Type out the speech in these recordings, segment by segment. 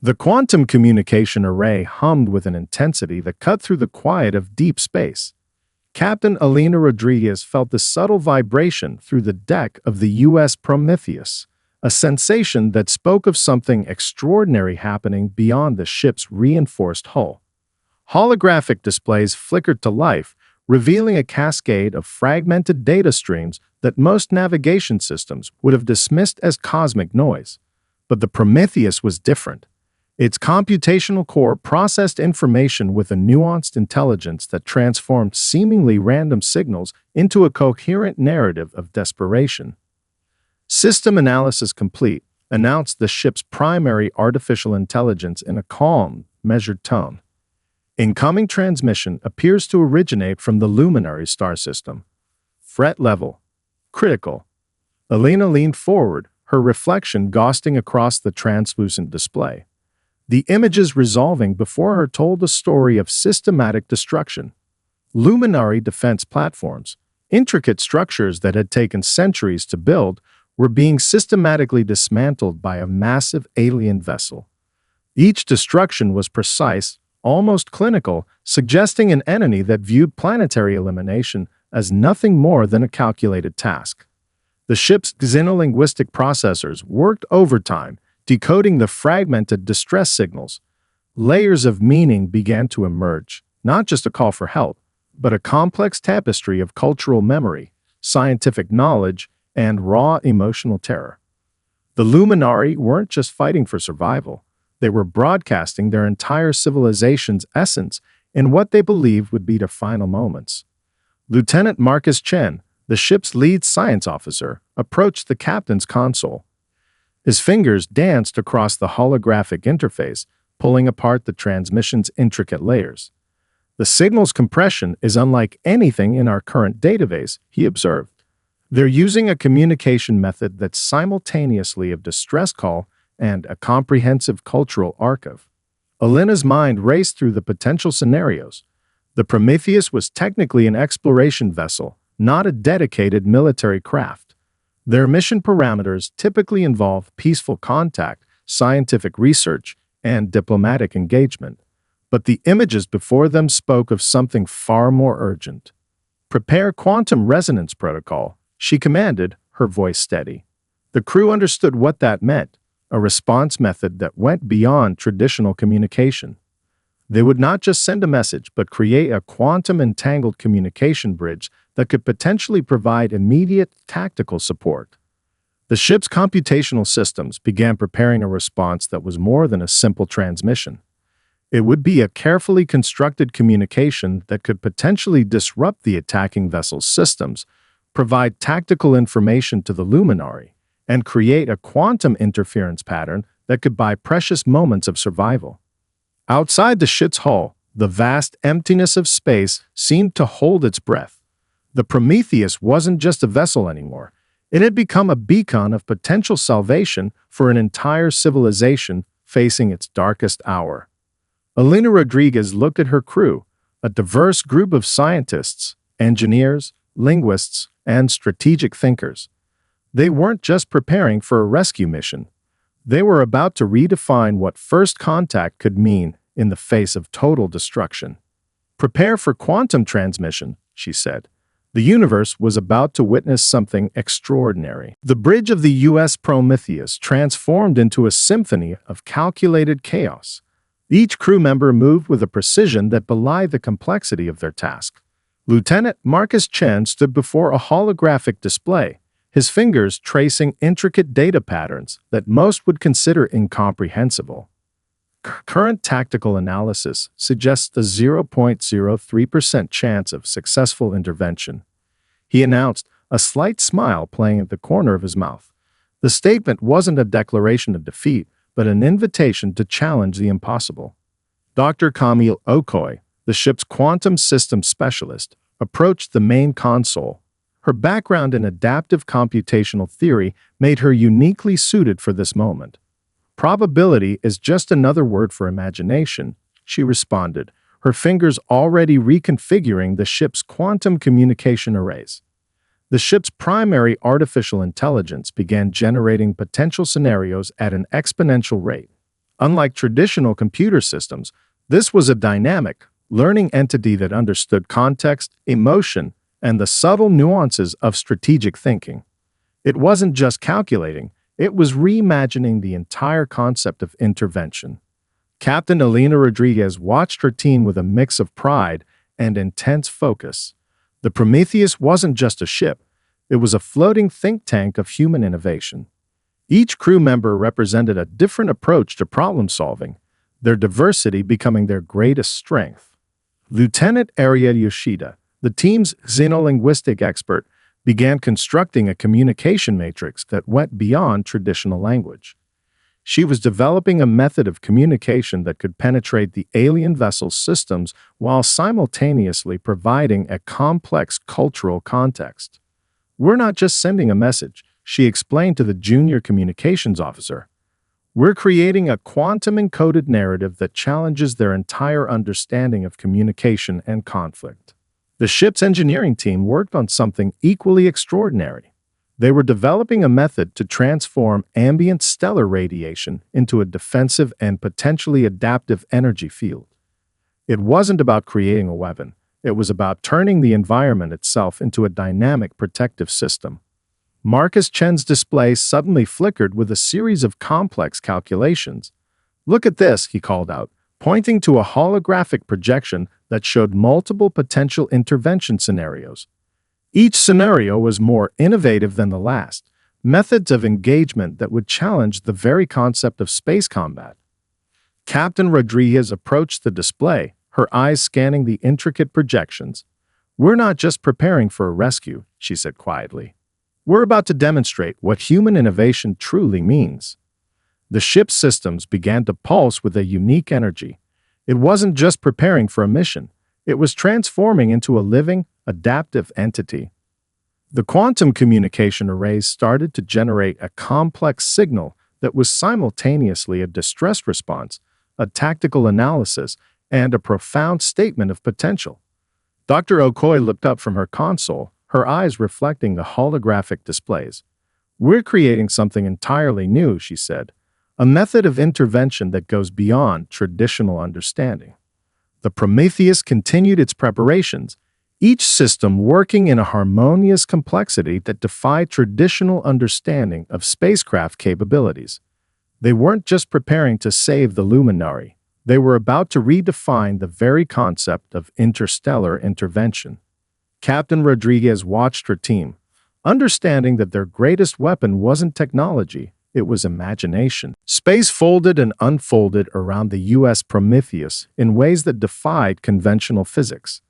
The quantum communication array hummed with an intensity that cut through the quiet of deep space. Captain Elena Rodriguez felt the subtle vibration through the deck of the U.S. Prometheus, a sensation that spoke of something extraordinary happening beyond the ship's reinforced hull. Holographic displays flickered to life, revealing a cascade of fragmented data streams that most navigation systems would have dismissed as cosmic noise. But the Prometheus was different. Its computational core processed information with a nuanced intelligence that transformed seemingly random signals into a coherent narrative of desperation. "System analysis complete," announced the ship's primary artificial intelligence in a calm, measured tone. "Incoming transmission appears to originate from the Luminary star system. Threat level: critical." Elena leaned forward, her reflection ghosting across the translucent display. The images resolving before her told a story of systematic destruction. Luminary defense platforms, intricate structures that had taken centuries to build, were being systematically dismantled by a massive alien vessel. Each destruction was precise, almost clinical, suggesting an entity that viewed planetary elimination as nothing more than a calculated task. The ship's xenolinguistic processors worked overtime, decoding the fragmented distress signals. Layers of meaning began to emerge, not just a call for help, but a complex tapestry of cultural memory, scientific knowledge, and raw emotional terror. The Luminari weren't just fighting for survival. They were broadcasting their entire civilization's essence in what they believed would be their final moments. Lieutenant Marcus Chen, the ship's lead science officer, approached the captain's console. His fingers danced across the holographic interface, pulling apart the transmission's intricate layers. "The signal's compression is unlike anything in our current database," he observed. "They're using a communication method that's simultaneously a distress call and a comprehensive cultural archive." Elena's mind raced through the potential scenarios. The Prometheus was technically an exploration vessel, not a dedicated military craft. Their mission parameters typically involve peaceful contact, scientific research, and diplomatic engagement. But the images before them spoke of something far more urgent. "Prepare quantum resonance protocol," she commanded, her voice steady. The crew understood what that meant, a response method that went beyond traditional communication. They would not just send a message, but create a quantum-entangled communication bridge that could potentially provide immediate tactical support. The ship's computational systems began preparing a response that was more than a simple transmission. It would be a carefully constructed communication that could potentially disrupt the attacking vessel's systems, provide tactical information to the Luminary, and create a quantum interference pattern that could buy precious moments of survival. Outside the ship's hull, the vast emptiness of space seemed to hold its breath. The Prometheus wasn't just a vessel anymore. It had become a beacon of potential salvation for an entire civilization facing its darkest hour. Elena Rodriguez looked at her crew, a diverse group of scientists, engineers, linguists, and strategic thinkers. They weren't just preparing for a rescue mission. They were about to redefine what first contact could mean in the face of total destruction. "Prepare for quantum transmission," she said. The universe was about to witness something extraordinary. The bridge of the U.S. Prometheus transformed into a symphony of calculated chaos. Each crew member moved with a precision that belied the complexity of their task. Lieutenant Marcus Chen stood before a holographic display, his fingers tracing intricate data patterns that most would consider incomprehensible. Current tactical analysis suggests a 0.03% chance of successful intervention. He announced, a slight smile playing at the corner of his mouth. The statement wasn't a declaration of defeat, but an invitation to challenge the impossible. Dr. Camille Okoye, the ship's quantum systems specialist, approached the main console. Her background in adaptive computational theory made her uniquely suited for this moment. "Probability is just another word for imagination," she responded, her fingers already reconfiguring the ship's quantum communication arrays. The ship's primary artificial intelligence began generating potential scenarios at an exponential rate. Unlike traditional computer systems, this was a dynamic, learning entity that understood context, emotion, and the subtle nuances of strategic thinking. It wasn't just calculating, it was reimagining the entire concept of intervention. Captain Elena Rodriguez watched her team with a mix of pride and intense focus. The Prometheus wasn't just a ship, it was a floating think tank of human innovation. Each crew member represented a different approach to problem solving, their diversity becoming their greatest strength. Lieutenant Arya Yoshida, the team's xenolinguistic expert, began constructing a communication matrix that went beyond traditional language. She was developing a method of communication that could penetrate the alien vessel's systems while simultaneously providing a complex cultural context. "We're not just sending a message," she explained to the junior communications officer. "We're creating a quantum-encoded narrative that challenges their entire understanding of communication and conflict." The ship's engineering team worked on something equally extraordinary. They were developing a method to transform ambient stellar radiation into a defensive and potentially adaptive energy field. It wasn't about creating a weapon, it was about turning the environment itself into a dynamic protective system. Marcus Chen's display suddenly flickered with a series of complex calculations. "Look at this," he called out, pointing to a holographic projection that showed multiple potential intervention scenarios. Each scenario was more innovative than the last, methods of engagement that would challenge the very concept of space combat. Captain Rodriguez approached the display, her eyes scanning the intricate projections. "We're not just preparing for a rescue," she said quietly. "We're about to demonstrate what human innovation truly means." The ship's systems began to pulse with a unique energy. It wasn't just preparing for a mission, it was transforming into a living, adaptive entity. The quantum communication arrays started to generate a complex signal that was simultaneously a distress response, a tactical analysis, and a profound statement of potential. Dr. Okoye looked up from her console, her eyes reflecting the holographic displays. "We're creating something entirely new," she said, "a method of intervention that goes beyond traditional understanding." The Prometheus continued its preparations, each system working in a harmonious complexity that defied traditional understanding of spacecraft capabilities. They weren't just preparing to save the luminary, they were about to redefine the very concept of interstellar intervention. Captain Rodriguez watched her team, understanding that their greatest weapon wasn't technology, it was imagination. Space folded and unfolded around the U.S. Prometheus in ways that defied conventional physics.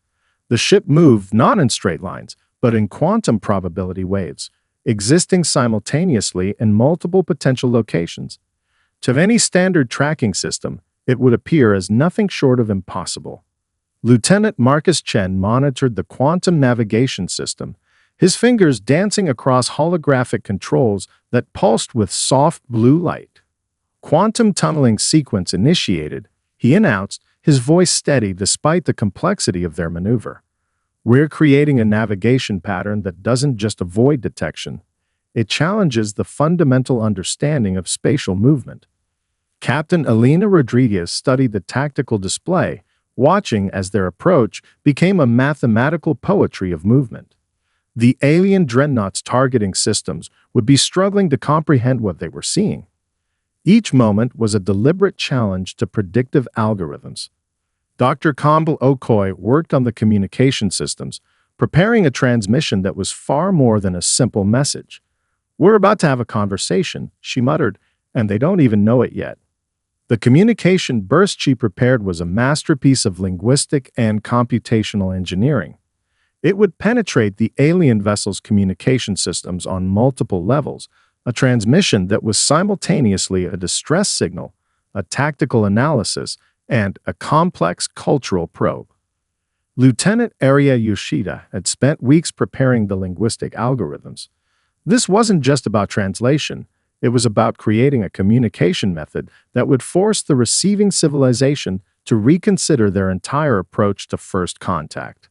The ship moved not in straight lines, but in quantum probability waves, existing simultaneously in multiple potential locations. To any standard tracking system, it would appear as nothing short of impossible. Lieutenant Marcus Chen monitored the quantum navigation system, his fingers dancing across holographic controls that pulsed with soft blue light. "Quantum tunneling sequence initiated," he announced, his voice steady despite the complexity of their maneuver. "We're creating a navigation pattern that doesn't just avoid detection. It challenges the fundamental understanding of spatial movement." Captain Elena Rodriguez studied the tactical display, watching as their approach became a mathematical poetry of movement. The alien dreadnought's targeting systems would be struggling to comprehend what they were seeing. Each moment was a deliberate challenge to predictive algorithms. Dr. Campbell Okoye worked on the communication systems, preparing a transmission that was far more than a simple message. "We're about to have a conversation," she muttered, "and they don't even know it yet." The communication burst she prepared was a masterpiece of linguistic and computational engineering. It would penetrate the alien vessel's communication systems on multiple levels, a transmission that was simultaneously a distress signal, a tactical analysis, and a complex cultural probe. Lieutenant Arya Yoshida had spent weeks preparing the linguistic algorithms. This wasn't just about translation, it was about creating a communication method that would force the receiving civilization to reconsider their entire approach to first contact.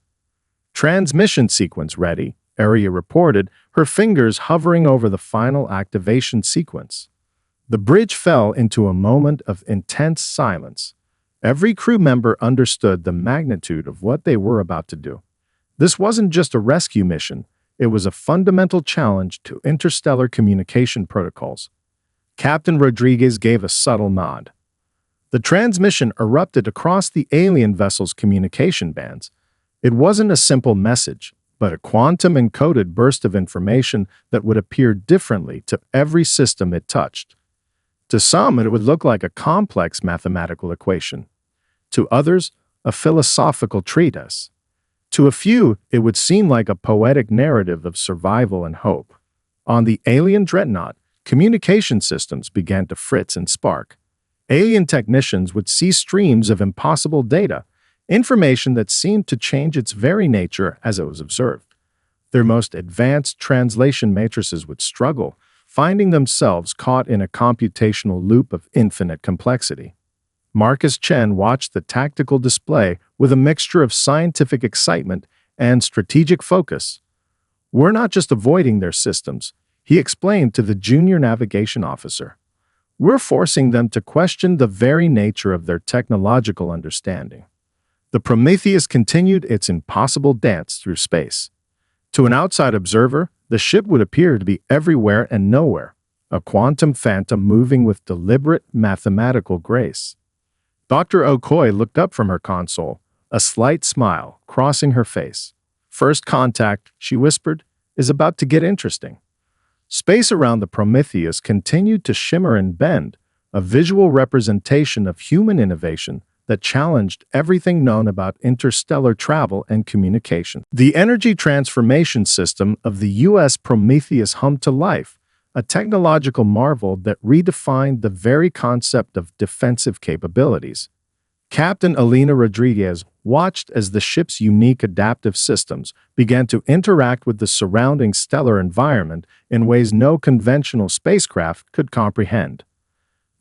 "Transmission sequence ready," Arya reported, her fingers hovering over the final activation sequence. The bridge fell into a moment of intense silence. Every crew member understood the magnitude of what they were about to do. This wasn't just a rescue mission, it was a fundamental challenge to interstellar communication protocols. Captain Rodriguez gave a subtle nod. The transmission erupted across the alien vessel's communication bands. It wasn't a simple message, but a quantum-encoded burst of information that would appear differently to every system it touched. To some, it would look like a complex mathematical equation. To others, a philosophical treatise. To a few, it would seem like a poetic narrative of survival and hope. On the alien dreadnought, communication systems began to fritz and spark. Alien technicians would see streams of impossible data, information that seemed to change its very nature as it was observed. Their most advanced translation matrices would struggle, finding themselves caught in a computational loop of infinite complexity. Marcus Chen watched the tactical display with a mixture of scientific excitement and strategic focus. "We're not just avoiding their systems," he explained to the junior navigation officer. "We're forcing them to question the very nature of their technological understanding." The Prometheus continued its impossible dance through space. To an outside observer, the ship would appear to be everywhere and nowhere, a quantum phantom moving with deliberate mathematical grace. Dr. Okoye looked up from her console, a slight smile crossing her face. "First contact," she whispered, "is about to get interesting." Space around the Prometheus continued to shimmer and bend, a visual representation of human innovation that challenged everything known about interstellar travel and communication. The energy transformation system of the U.S. Prometheus hummed to life, a technological marvel that redefined the very concept of defensive capabilities. Captain Alina Rodriguez watched as the ship's unique adaptive systems began to interact with the surrounding stellar environment in ways no conventional spacecraft could comprehend.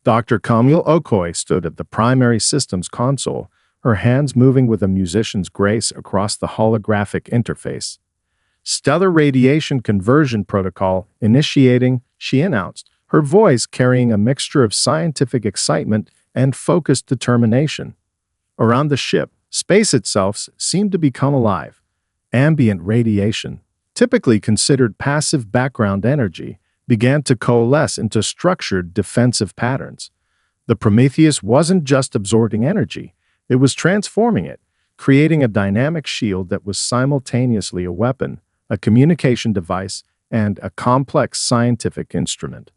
Dr. Camille Okoye stood at the primary systems console, her hands moving with a musician's grace across the holographic interface. "Stellar radiation conversion protocol initiating," she announced, her voice carrying a mixture of scientific excitement and focused determination. Around the ship, space itself seemed to become alive. Ambient radiation, typically considered passive background energy, began to coalesce into structured defensive patterns. The Prometheus wasn't just absorbing energy, it was transforming it, creating a dynamic shield that was simultaneously a weapon, a communication device, and a complex scientific instrument.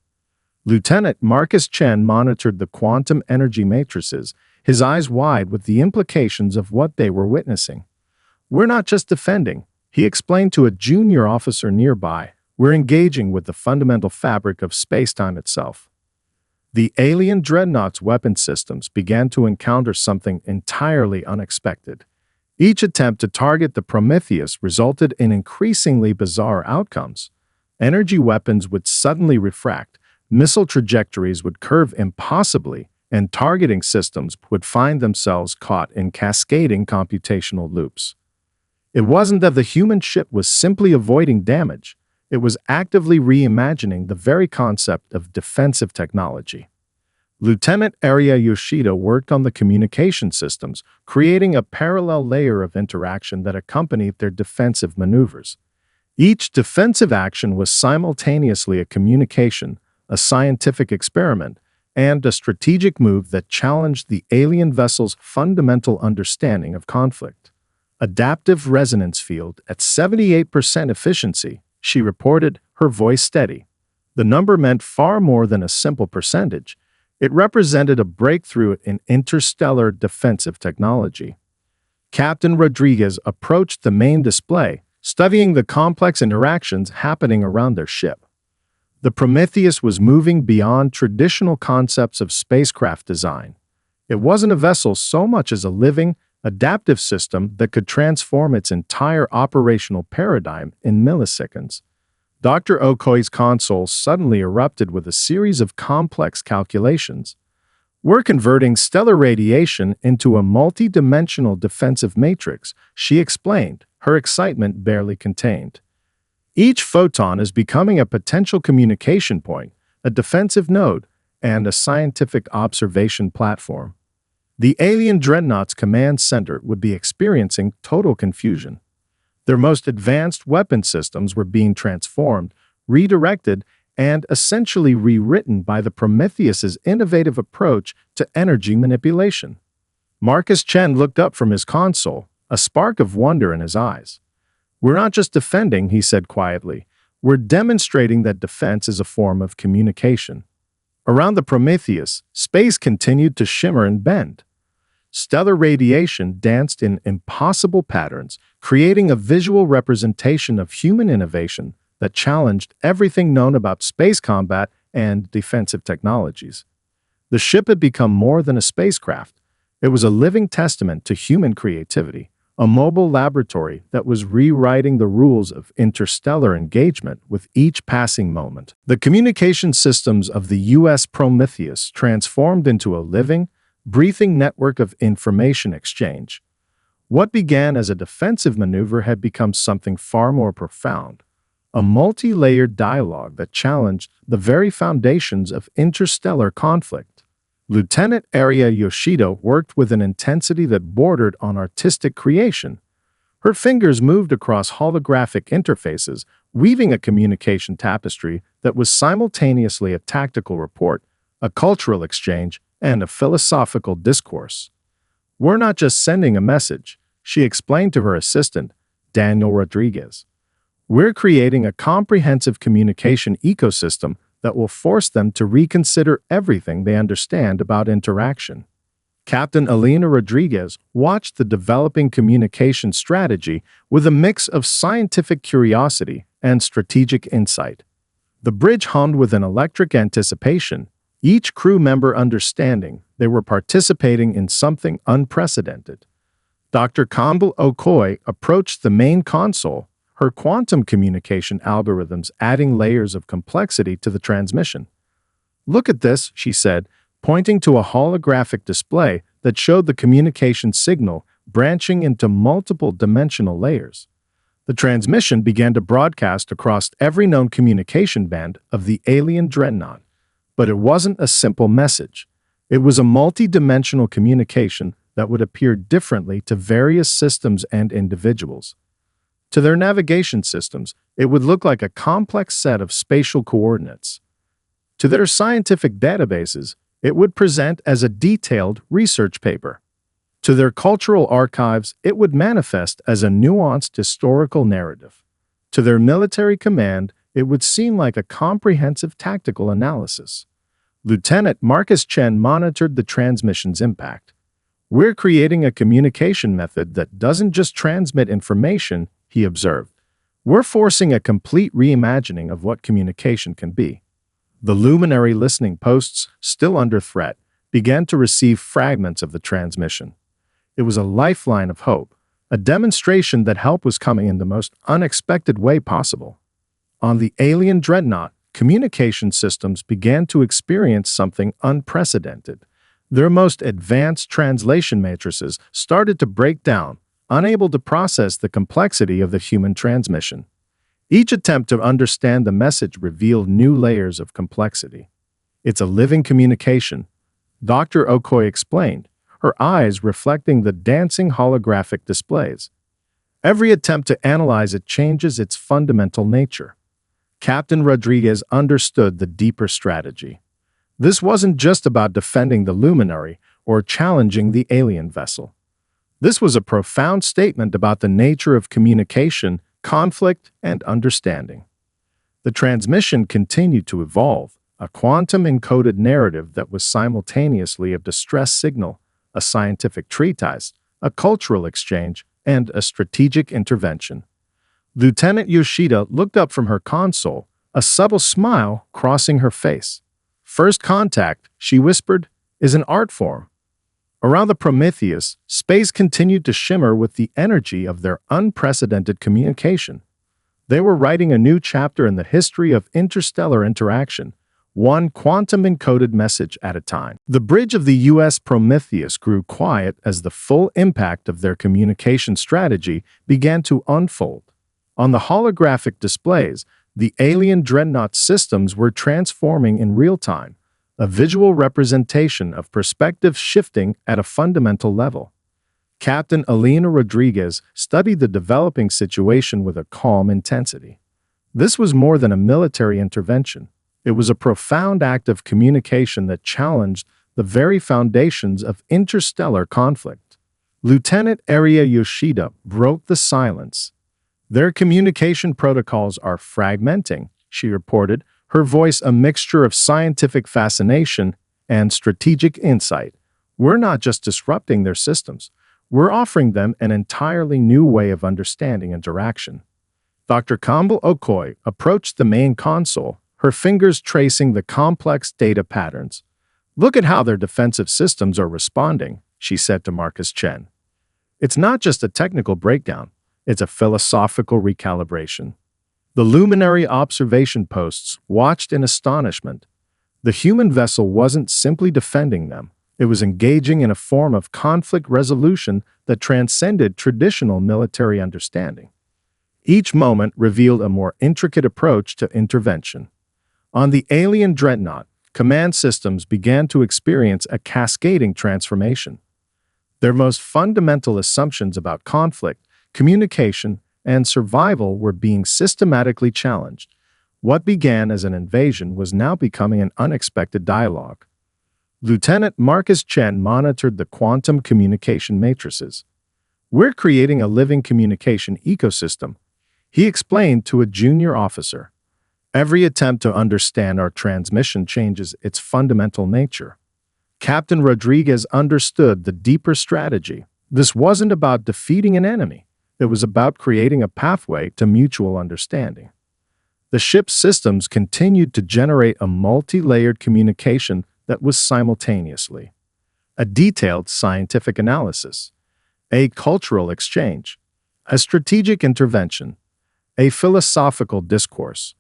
Lieutenant Marcus Chen monitored the quantum energy matrices, his eyes wide with the implications of what they were witnessing. "We're not just defending," he explained to a junior officer nearby. "We're engaging with the fundamental fabric of space-time itself." The alien dreadnought's weapon systems began to encounter something entirely unexpected. Each attempt to target the Prometheus resulted in increasingly bizarre outcomes. Energy weapons would suddenly refract, missile trajectories would curve impossibly, and targeting systems would find themselves caught in cascading computational loops. It wasn't that the human ship was simply avoiding damage, it was actively reimagining the very concept of defensive technology. Lieutenant Arya Yoshida worked on the communication systems, creating a parallel layer of interaction that accompanied their defensive maneuvers. Each defensive action was simultaneously a communication, a scientific experiment, and a strategic move that challenged the alien vessel's fundamental understanding of conflict. "Adaptive resonance field at 78% efficiency," she reported, her voice steady. The number meant far more than a simple percentage. It represented a breakthrough in interstellar defensive technology. Captain Rodriguez approached the main display, studying the complex interactions happening around their ship. The Prometheus was moving beyond traditional concepts of spacecraft design. It wasn't a vessel so much as a living, adaptive system that could transform its entire operational paradigm in milliseconds. Dr. Okoye's console suddenly erupted with a series of complex calculations. "We're converting stellar radiation into a multi-dimensional defensive matrix," she explained, her excitement barely contained. "Each photon is becoming a potential communication point, a defensive node, and a scientific observation platform. The alien dreadnought's command center would be experiencing total confusion. Their most advanced weapon systems were being transformed, redirected, and essentially rewritten by the Prometheus's innovative approach to energy manipulation. Marcus Chen looked up from his console, a spark of wonder in his eyes. "We're not just defending," he said quietly. "We're demonstrating that defense is a form of communication." Around the Prometheus, space continued to shimmer and bend. Stellar radiation danced in impossible patterns, creating a visual representation of human innovation that challenged everything known about space combat and defensive technologies. The ship had become more than a spacecraft. It was a living testament to human creativity, a mobile laboratory that was rewriting the rules of interstellar engagement with each passing moment. The communication systems of the U.S. Prometheus transformed into a living, breathing network of information exchange. What began as a defensive maneuver had become something far more profound, a multi-layered dialogue that challenged the very foundations of interstellar conflict. Lieutenant Aria Yoshida worked with an intensity that bordered on artistic creation. Her fingers moved across holographic interfaces, weaving a communication tapestry that was simultaneously a tactical report, a cultural exchange, and a philosophical discourse. "We're not just sending a message," she explained to her assistant, Daniel Rodriguez. "We're creating a comprehensive communication ecosystem that will force them to reconsider everything they understand about interaction." Captain Elena Rodriguez watched the developing communication strategy with a mix of scientific curiosity and strategic insight. The bridge hummed with an electric anticipation, each crew member understanding they were participating in something unprecedented. Dr. Kamble Okoye approached the main console, her quantum communication algorithms adding layers of complexity to the transmission. "Look at this," she said, pointing to a holographic display that showed the communication signal branching into multiple dimensional layers. The transmission began to broadcast across every known communication band of the alien dreadnought. But it wasn't a simple message. It was a multi-dimensional communication that would appear differently to various systems and individuals. To their navigation systems, it would look like a complex set of spatial coordinates. To their scientific databases, it would present as a detailed research paper. To their cultural archives, it would manifest as a nuanced historical narrative. To their military command, it would seem like a comprehensive tactical analysis. Lieutenant Marcus Chen monitored the transmission's impact. "We're creating a communication method that doesn't just transmit information," he observed. "We're forcing a complete reimagining of what communication can be." The luminary listening posts, still under threat, began to receive fragments of the transmission. It was a lifeline of hope, a demonstration that help was coming in the most unexpected way possible. On the alien dreadnought, communication systems began to experience something unprecedented. Their most advanced translation matrices started to break down, unable to process the complexity of the human transmission. Each attempt to understand the message revealed new layers of complexity. "It's a living communication," Dr. Okoye explained, her eyes reflecting the dancing holographic displays. "Every attempt to analyze it changes its fundamental nature." Captain Rodriguez understood the deeper strategy. This wasn't just about defending the luminary or challenging the alien vessel. This was a profound statement about the nature of communication, conflict, and understanding. The transmission continued to evolve, a quantum-encoded narrative that was simultaneously a distress signal, a scientific treatise, a cultural exchange, and a strategic intervention. Lieutenant Yoshida looked up from her console, a subtle smile crossing her face. "First contact," she whispered, "is an art form." Around the Prometheus, space continued to shimmer with the energy of their unprecedented communication. They were writing a new chapter in the history of interstellar interaction, one quantum-encoded message at a time. The bridge of the U.S. Prometheus grew quiet as the full impact of their communication strategy began to unfold. On the holographic displays, the alien dreadnought systems were transforming in real time, a visual representation of perspective shifting at a fundamental level. Captain Elena Rodriguez studied the developing situation with a calm intensity. This was more than a military intervention. It was a profound act of communication that challenged the very foundations of interstellar conflict. Lieutenant Aria Yoshida broke the silence. "Their communication protocols are fragmenting," she reported, her voice a mixture of scientific fascination and strategic insight. "We're not just disrupting their systems. We're offering them an entirely new way of understanding interaction." Dr. Campbell Okoye approached the main console, her fingers tracing the complex data patterns. "Look at how their defensive systems are responding," she said to Marcus Chen. "It's not just a technical breakdown, it's a philosophical recalibration." The luminary observation posts watched in astonishment. The human vessel wasn't simply defending them. It was engaging in a form of conflict resolution that transcended traditional military understanding. Each moment revealed a more intricate approach to intervention. On the alien dreadnought, command systems began to experience a cascading transformation. Their most fundamental assumptions about conflict, communication, and survival were being systematically challenged. What began as an invasion was now becoming an unexpected dialogue. Lieutenant Marcus Chen monitored the quantum communication matrices. "We're creating a living communication ecosystem," he explained to a junior officer. "Every attempt to understand our transmission changes its fundamental nature." Captain Rodriguez understood the deeper strategy. This wasn't about defeating an enemy. It was about creating a pathway to mutual understanding. The ship's systems continued to generate a multi-layered communication that was simultaneously a detailed scientific analysis, a cultural exchange, a strategic intervention, a philosophical discourse.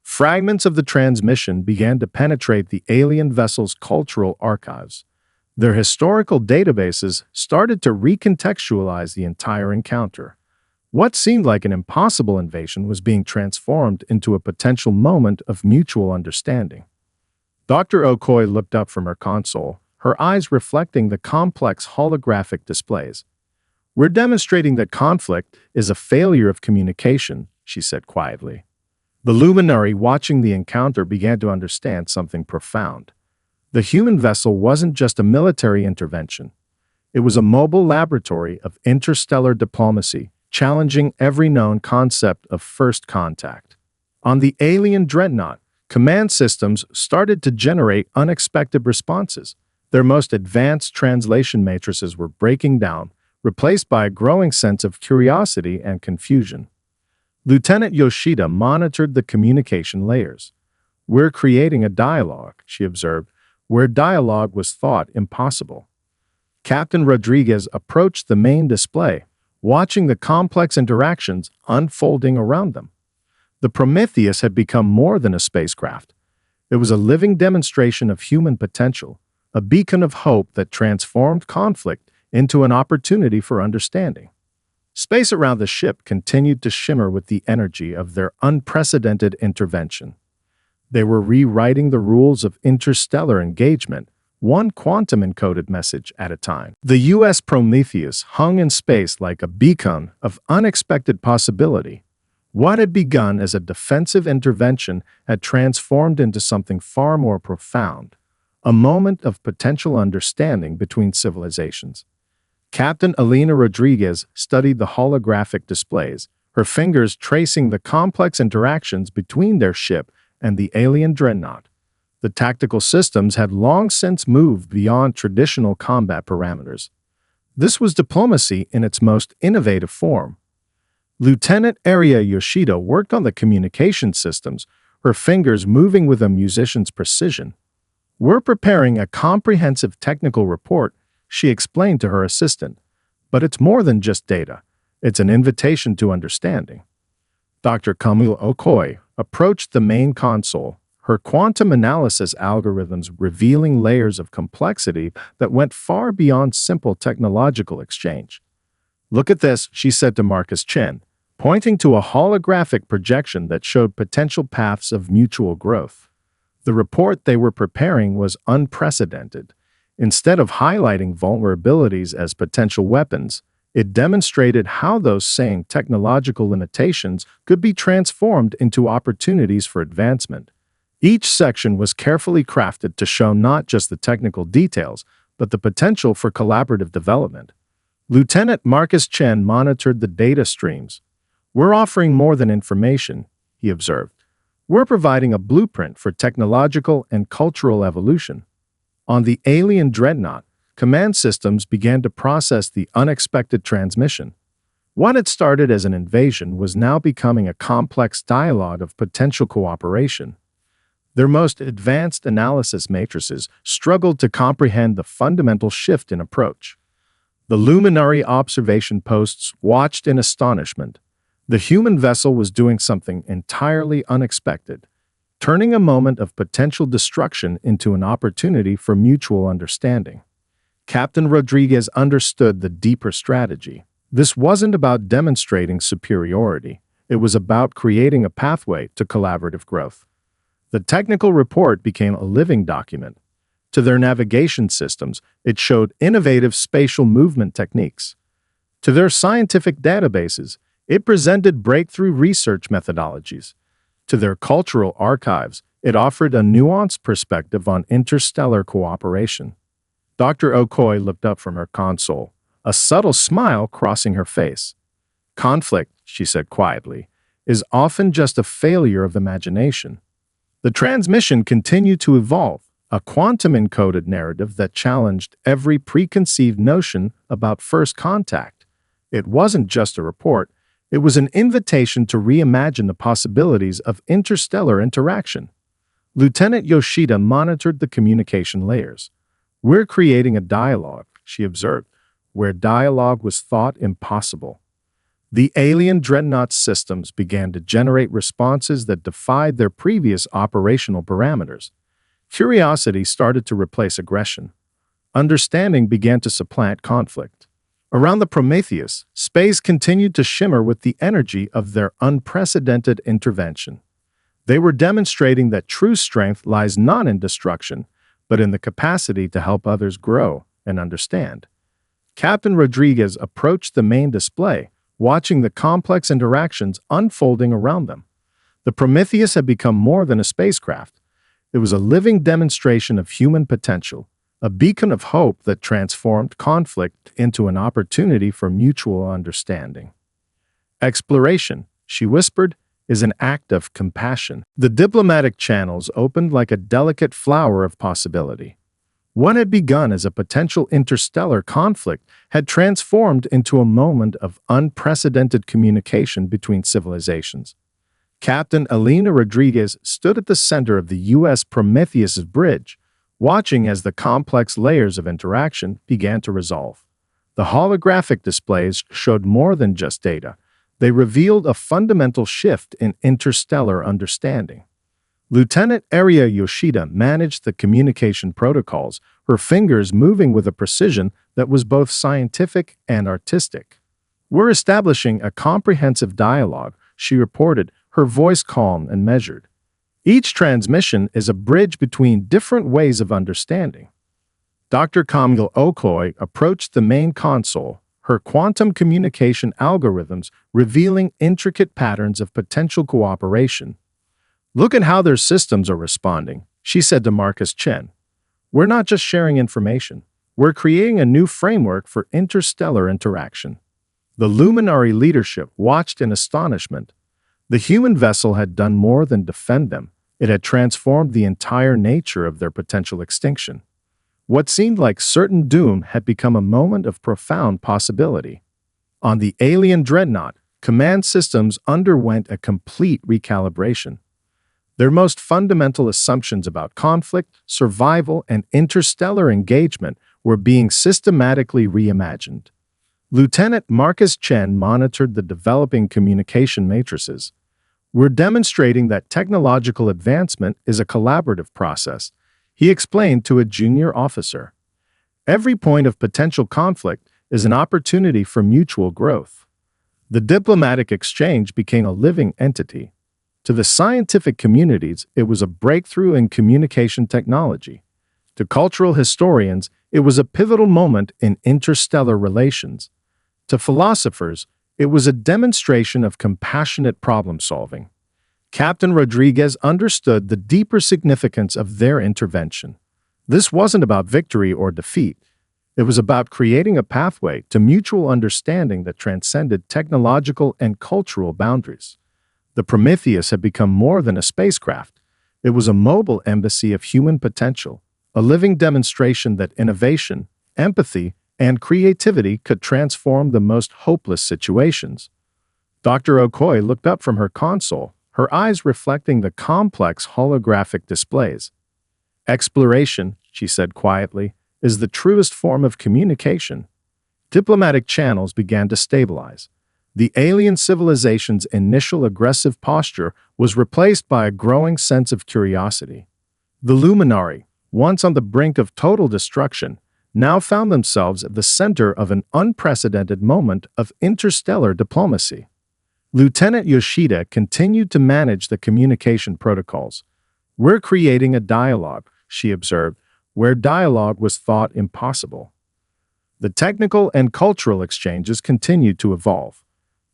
Fragments of the transmission began to penetrate the alien vessel's cultural archives. Their historical databases started to recontextualize the entire encounter. What seemed like an impossible invasion was being transformed into a potential moment of mutual understanding. Dr. Okoye looked up from her console, her eyes reflecting the complex holographic displays. "We're demonstrating that conflict is a failure of communication," she said quietly. The luminary watching the encounter began to understand something profound. The human vessel wasn't just a military intervention. It was a mobile laboratory of interstellar diplomacy, challenging every known concept of first contact. On the alien dreadnought, command systems started to generate unexpected responses. Their most advanced translation matrices were breaking down, replaced by a growing sense of curiosity and confusion. Lieutenant Yoshida monitored the communication layers. "We're creating a dialogue," she observed, where dialogue was thought impossible. Captain Rodriguez approached the main display, watching the complex interactions unfolding around them. The Prometheus had become more than a spacecraft. It was a living demonstration of human potential, a beacon of hope that transformed conflict into an opportunity for understanding. Space around the ship continued to shimmer with the energy of their unprecedented intervention. They were rewriting the rules of interstellar engagement, one quantum-encoded message at a time. The U.S. Prometheus hung in space like a beacon of unexpected possibility. What had begun as a defensive intervention had transformed into something far more profound, a moment of potential understanding between civilizations. Captain Elena Rodriguez studied the holographic displays, her fingers tracing the complex interactions between their ship and the alien dreadnought. The tactical systems had long since moved beyond traditional combat parameters. This was diplomacy in its most innovative form. Lieutenant Aria Yoshida worked on the communication systems, her fingers moving with a musician's precision. "We're preparing a comprehensive technical report," she explained to her assistant. "But it's more than just data. It's an invitation to understanding." Dr. Campbell Okoye approached the main console, her quantum analysis algorithms revealing layers of complexity that went far beyond simple technological exchange. "Look at this," she said to Marcus Chen, pointing to a holographic projection that showed potential paths of mutual growth. The report they were preparing was unprecedented. Instead of highlighting vulnerabilities as potential weapons, it demonstrated how those same technological limitations could be transformed into opportunities for advancement. Each section was carefully crafted to show not just the technical details, but the potential for collaborative development. Lieutenant Marcus Chen monitored the data streams. "We're offering more than information," he observed. "We're providing a blueprint for technological and cultural evolution." On the alien dreadnought, command systems began to process the unexpected transmission. What had started as an invasion was now becoming a complex dialogue of potential cooperation. Their most advanced analysis matrices struggled to comprehend the fundamental shift in approach. The luminary observation posts watched in astonishment. The human vessel was doing something entirely unexpected, turning a moment of potential destruction into an opportunity for mutual understanding. Captain Rodriguez understood the deeper strategy. This wasn't about demonstrating superiority. It was about creating a pathway to collaborative growth. The technical report became a living document. To their navigation systems, it showed innovative spatial movement techniques. To their scientific databases, it presented breakthrough research methodologies. To their cultural archives, it offered a nuanced perspective on interstellar cooperation. Dr. Okoye looked up from her console, a subtle smile crossing her face. "Conflict," she said quietly, "is often just a failure of imagination." The transmission continued to evolve, a quantum-encoded narrative that challenged every preconceived notion about first contact. It wasn't just a report, it was an invitation to reimagine the possibilities of interstellar interaction. Lieutenant Yoshida monitored the communication layers. "We're creating a dialogue," she observed, "where dialogue was thought impossible." The alien dreadnought systems began to generate responses that defied their previous operational parameters. Curiosity started to replace aggression. Understanding began to supplant conflict. Around the Prometheus, space continued to shimmer with the energy of their unprecedented intervention. They were demonstrating that true strength lies not in destruction, but in the capacity to help others grow and understand. Captain Rodriguez approached the main display, watching the complex interactions unfolding around them. The Prometheus had become more than a spacecraft. It was a living demonstration of human potential, a beacon of hope that transformed conflict into an opportunity for mutual understanding. "Exploration," she whispered, "is an act of compassion." The diplomatic channels opened like a delicate flower of possibility. What had begun as a potential interstellar conflict had transformed into a moment of unprecedented communication between civilizations. Captain Elena Rodriguez stood at the center of the U.S. Prometheus's bridge, watching as the complex layers of interaction began to resolve. The holographic displays showed more than just data. They revealed a fundamental shift in interstellar understanding. Lieutenant Aria Yoshida managed the communication protocols, her fingers moving with a precision that was both scientific and artistic. "We're establishing a comprehensive dialogue," she reported, her voice calm and measured. "Each transmission is a bridge between different ways of understanding." Dr. Kamil Okoye approached the main console, her quantum communication algorithms revealing intricate patterns of potential cooperation. "Look at how their systems are responding," she said to Marcus Chen. "We're not just sharing information. We're creating a new framework for interstellar interaction." The luminary leadership watched in astonishment. The human vessel had done more than defend them. It had transformed the entire nature of their potential extinction. What seemed like certain doom had become a moment of profound possibility. On the alien dreadnought, command systems underwent a complete recalibration. Their most fundamental assumptions about conflict, survival, and interstellar engagement were being systematically reimagined. Lieutenant Marcus Chen monitored the developing communication matrices. "We're demonstrating that technological advancement is a collaborative process," he explained to a junior officer. "Every point of potential conflict is an opportunity for mutual growth." The diplomatic exchange became a living entity. To the scientific communities, it was a breakthrough in communication technology. To cultural historians, it was a pivotal moment in interstellar relations. To philosophers, it was a demonstration of compassionate problem-solving. Captain Rodriguez understood the deeper significance of their intervention. This wasn't about victory or defeat. It was about creating a pathway to mutual understanding that transcended technological and cultural boundaries. The Prometheus had become more than a spacecraft. It was a mobile embassy of human potential, a living demonstration that innovation, empathy, and creativity could transform the most hopeless situations. Dr. Okoye looked up from her console, her eyes reflecting the complex holographic displays. Exploration, she said quietly, is the truest form of communication. Diplomatic channels began to stabilize. The alien civilization's initial aggressive posture was replaced by a growing sense of curiosity. The Luminari, once on the brink of total destruction, now found themselves at the center of an unprecedented moment of interstellar diplomacy. Lieutenant Yoshida continued to manage the communication protocols. "We're creating a dialogue," she observed, where dialogue was thought impossible. The technical and cultural exchanges continued to evolve.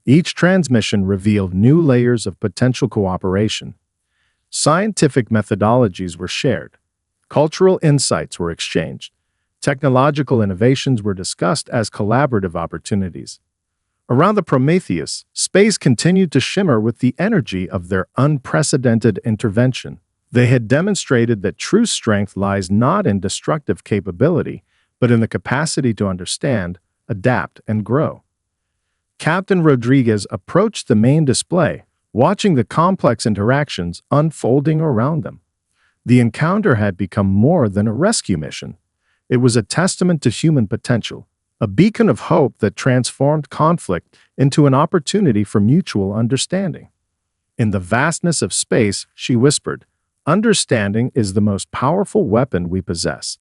Each transmission revealed new layers of potential cooperation. Scientific methodologies were shared. Cultural insights were exchanged. Technological innovations were discussed as collaborative opportunities. Around the Prometheus, space continued to shimmer with the energy of their unprecedented intervention. They had demonstrated that true strength lies not in destructive capability, but in the capacity to understand, adapt, and grow. Captain Rodriguez approached the main display, watching the complex interactions unfolding around them. The encounter had become more than a rescue mission. It was a testament to human potential, a beacon of hope that transformed conflict into an opportunity for mutual understanding. In the vastness of space, she whispered, "Understanding is the most powerful weapon we possess."